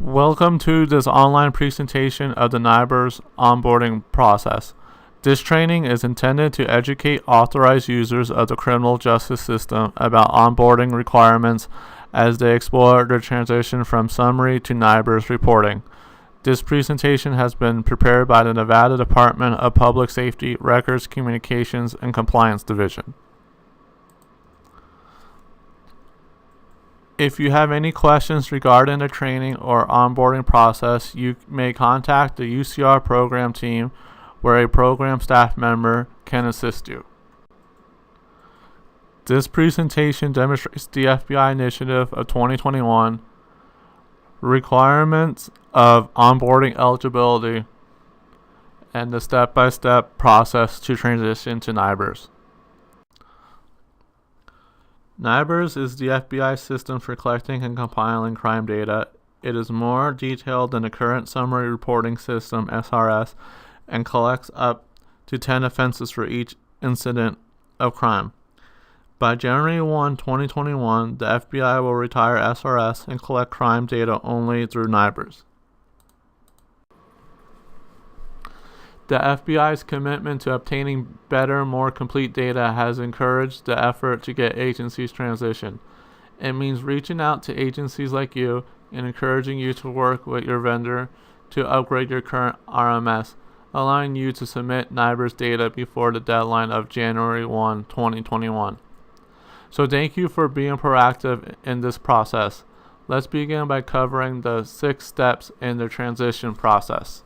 Welcome to this online presentation of the NIBRS onboarding process. This training is intended to educate authorized users of the criminal justice system about onboarding requirements as they explore their transition from summary to NIBRS reporting. This presentation has been prepared by the Nevada Department of Public Safety Records, Communications, and Compliance Division. If you have any questions regarding the training or onboarding process, you may contact the UCR program team, where a program staff member can assist you. This presentation demonstrates the FBI initiative of 2021, requirements of onboarding eligibility, and the step-by-step process to transition to NIBRS. NIBRS is the FBI system for collecting and compiling crime data. It is more detailed than the current summary reporting system, SRS, and collects up to 10 offenses for each incident of crime. By January 1, 2021, the FBI will retire SRS and collect crime data only through NIBRS. The FBI's commitment to obtaining better, more complete data has encouraged the effort to get agencies transitioned. It means reaching out to agencies like you and encouraging you to work with your vendor to upgrade your current RMS, allowing you to submit NIBRS data before the deadline of January 1, 2021. So thank you for being proactive in this process. Let's begin by covering the 6 steps in the transition process.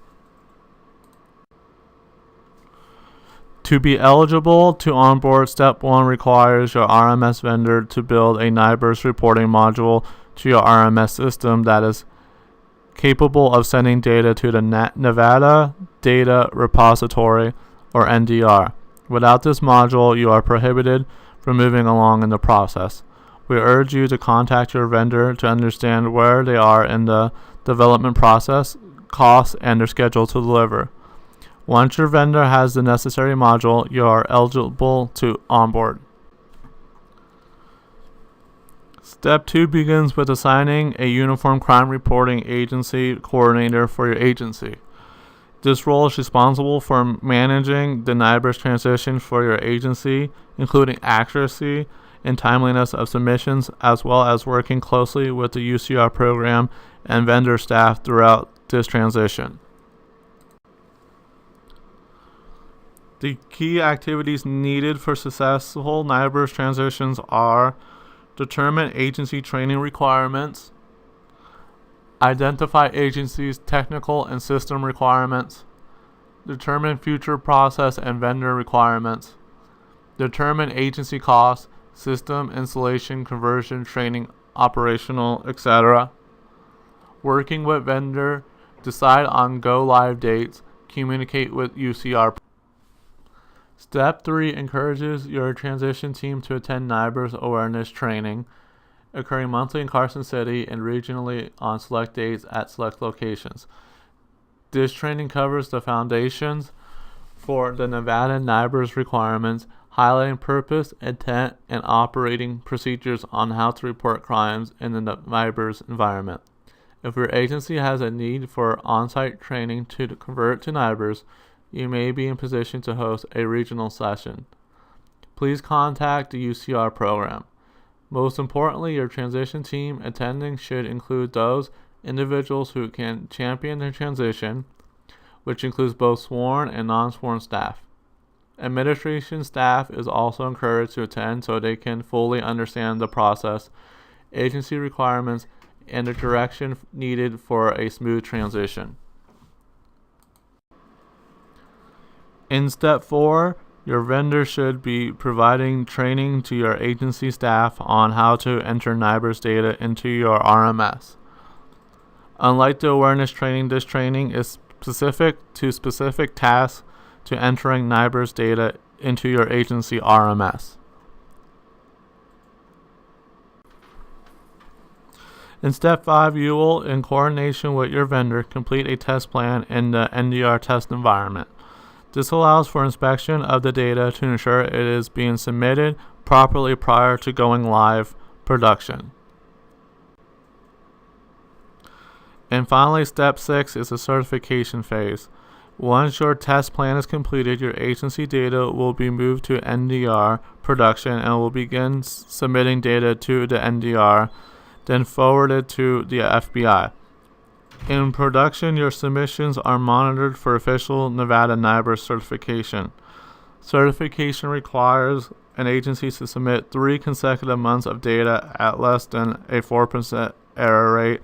To be eligible to onboard, Step 1 requires your RMS vendor to build a NIBRS reporting module to your RMS system that is capable of sending data to the Nevada Data Repository, or NDR. Without this module, you are prohibited from moving along in the process. We urge you to contact your vendor to understand where they are in the development process, costs, and their schedule to deliver. Once your vendor has the necessary module, you are eligible to onboard. Step 2 begins with assigning a uniform crime reporting agency coordinator for your agency. This role is responsible for managing the NIBRS transition for your agency, including accuracy and timeliness of submissions, as well as working closely with the UCR program and vendor staff throughout this transition. The key activities needed for successful NIBRS transitions are: determine agency training requirements, identify agency's technical and system requirements, determine future process and vendor requirements, determine agency costs, system installation, conversion, training, operational, etc. Working with vendor, decide on go-live dates, communicate with UCR. Step 3 encourages your transition team to attend NIBRS awareness training, occurring monthly in Carson City and regionally on select dates at select locations. This training covers the foundations for the Nevada NIBRS requirements, highlighting purpose, intent, and operating procedures on how to report crimes in the NIBRS environment. If your agency has a need for on-site training to convert to NIBRS, you may be in position to host a regional session. Please contact the UCR program. Most importantly, your transition team attending should include those individuals who can champion the transition, which includes both sworn and non-sworn staff. Administration staff is also encouraged to attend so they can fully understand the process, agency requirements, and the direction needed for a smooth transition. In Step 4, your vendor should be providing training to your agency staff on how to enter NIBRS data into your RMS. Unlike the awareness training, this training is specific to specific tasks to entering NIBRS data into your agency RMS. In Step 5, you will, in coordination with your vendor, complete a test plan in the NDR test environment. This allows for inspection of the data to ensure it is being submitted properly prior to going live production. And finally, step 6 is the certification phase. Once your test plan is completed, your agency data will be moved to NDR production and will begin submitting data to the NDR, then forwarded to the FBI. In production, your submissions are monitored for official Nevada NIBRS certification. Certification requires an agency to submit 3 consecutive months of data at less than a 4% error rate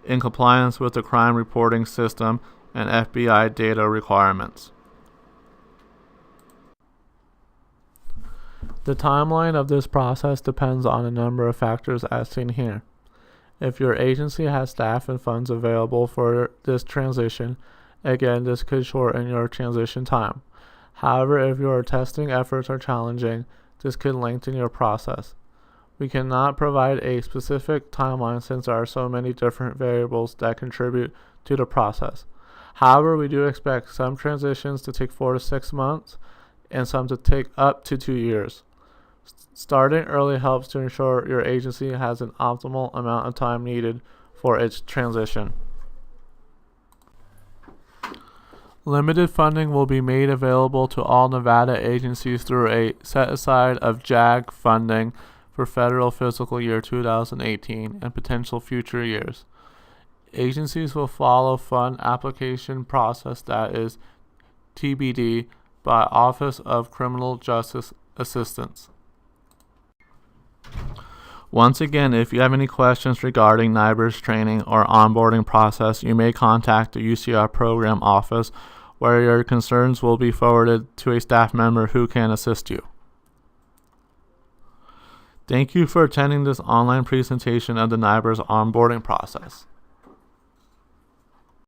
in compliance with the crime reporting system and FBI data requirements. The timeline of this process depends on a number of factors as seen here. If your agency has staff and funds available for this transition, again, this could shorten your transition time. However, if your testing efforts are challenging, this could lengthen your process. We cannot provide a specific timeline since there are so many different variables that contribute to the process. However, we do expect some transitions to take 4 to 6 months and some to take up to 2 years. Starting early helps to ensure your agency has an optimal amount of time needed for its transition. Limited funding will be made available to all Nevada agencies through a set-aside of JAG funding for federal fiscal year 2018 and potential future years. Agencies will follow fund application process that is TBD by Office of Criminal Justice Assistance. Once again, if you have any questions regarding NIBRS training or onboarding process, you may contact the UCR program office where your concerns will be forwarded to a staff member who can assist you. Thank you for attending this online presentation of the NIBRS onboarding process.